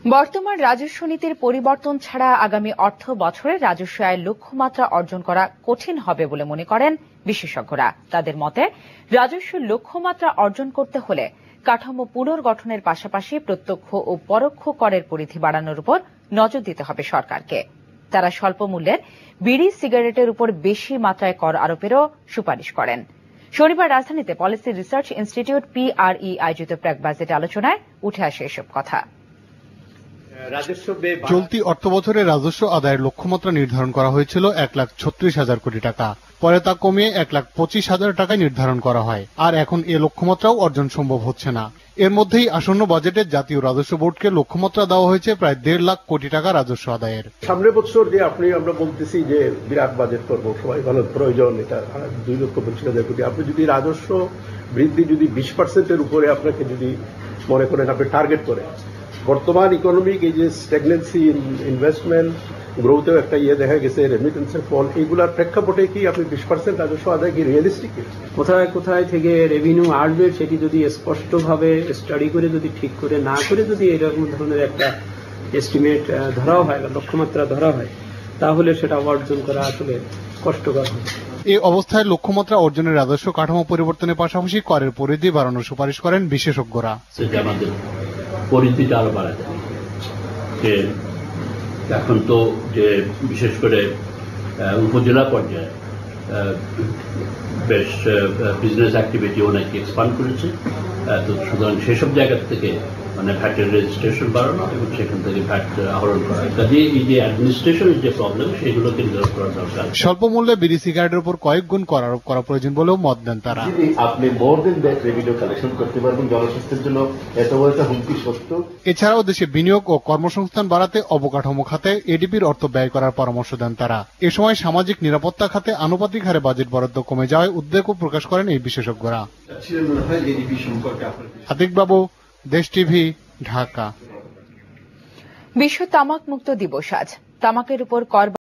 বর্তমান রাজস্ব নীতির পরিবর্তন ছাড়া আগামী অর্থ বছরে রাজস্ব আয়ের লক্ষ্যমাত্রা অর্জন করা কঠিন হবে বলে মনে করেন বিশেষজ্ঞরা। তাদের মতে রাজস্ব লক্ষ্যমাত্রা অর্জন করতে হলে কাঠামো পুনর্গঠনের পাশাপাশি প্রত্যক্ষ ও পরোক্ষ করের পরিধি বাড়ানোর উপর নজর দিতে হবে সরকারকে। তারা স্বল্প মূল্যের বিড়ি সিগারেটের উপর বেশি মাত্রায় কর আরোপেরও সুপারিশ করেন। শনিবার রাজধানীতে পলিসি রিসার্চ ইনস্টিটিউট PRE আয়োজিত প্রাক বাজেট আলোচনায় উঠে আসে এসব কথা। চলতি অর্থবছরে রাজস্ব আদায়ের লক্ষ্যমাত্রা নির্ধারণ করা হয়েছিল 1,36,000 কোটি টাকা। পরে তা কমিয়ে 1,25,000 টাকায় নির্ধারণ করা হয়। আর এখন এ লক্ষ্যমাত্রাও অর্জন সম্ভব হচ্ছে না। এর মধ্যেই আসন্ন বাজেটে জাতীয় রাজস্ব বোর্ডকে লক্ষ্যমাত্রা দেওয়া হয়েছে প্রায় 1.5 লাখ কোটি টাকা রাজস্ব আদায়ের। সামনের বছর যে আমরা বলতেছি যে বিরাট বাজেট করবো, সবাই ভালো প্রয়োজন, এটা 2,25,000 কোটি। আপনি যদি রাজস্ব বৃদ্ধি যদি 20%-এর উপরে আপনাকে যদি মনে করেন আপনি টার্গেট করেন, বর্তমান ইকোনমিক এই যে স্ট্যাগনেন্সি, ইনভেস্টমেন্ট গ্রোথেও একটা দেখা গেছে, রেমিটেন্সের ফল, এইগুলার প্রেক্ষাপটে কি আপনি 20% রাজস্ব আদায় কি রিয়েলিস্টিক? কোথায় কোথায় থেকে রেভিনিউ আসবে সেটি যদি স্পষ্টভাবে স্টাডি করে যদি ঠিক করে না করে যদি এরকম ধরনের একটা এস্টিমেট ধরা হয় বা লক্ষ্যমাত্রা ধরা হয়, তাহলে সেটা অর্জন করা আসলে কষ্টকর হবে। এই অবস্থায় লক্ষ্যমাত্রা অর্জনের রাজস্ব কাঠামো পরিবর্তনের পাশাপাশি করের পরিধি বাড়ানোর সুপারিশ করেন বিশেষজ্ঞরা। পরিধিটা আরো বাড়াতে হবে। যে এখন তো যে বিশেষ করে উপজেলা পর্যায়ে বেশ বিজনেস অ্যাক্টিভিটি অনেক এক্সপান্ড করেছে। তো সুতরাং সেসব জায়গা থেকে ভ্যাটের রেজিস্ট্রেশন বাড়ানো এবং সেখান থেকে ভ্যাট আহরণ করা, কাজে এই যে অ্যাডমিনিস্ট্রেশনের যে প্রবলেম সেগুলোকে নিরসন করা দরকার। স্বল্প মূল্যে বিড়ি সিগারেটের উপর কয়েক গুণ কর আরোপ করা প্রয়োজন বলেও মত দেন তারা। আপনি মোর দেন দ্যাট রেভিনিউ কালেকশন করতে পারবেন, জনস্বাস্থ্যের জন্য এত বড় একটা হুমকি সত্য। এছাড়াও দেশে বিনিয়োগ ও কর্মসংস্থান বাড়াতে অবকাঠামো খাতে এডিপির অর্থ ব্যয় করার পরামর্শ দেন তারা। এ সময় সামাজিক নিরাপত্তা খাতে আনুপাতিক হারে বাজেট বরাদ্দ কমে যাওয়ায় উদ্বেগও প্রকাশ করেন এই বিশেষজ্ঞরা। আতিক বাবু, দেশ টিভি, ঢাকা। বিশ্ব তামাক মুক্ত দিবস আজ। তামাকের উপর কর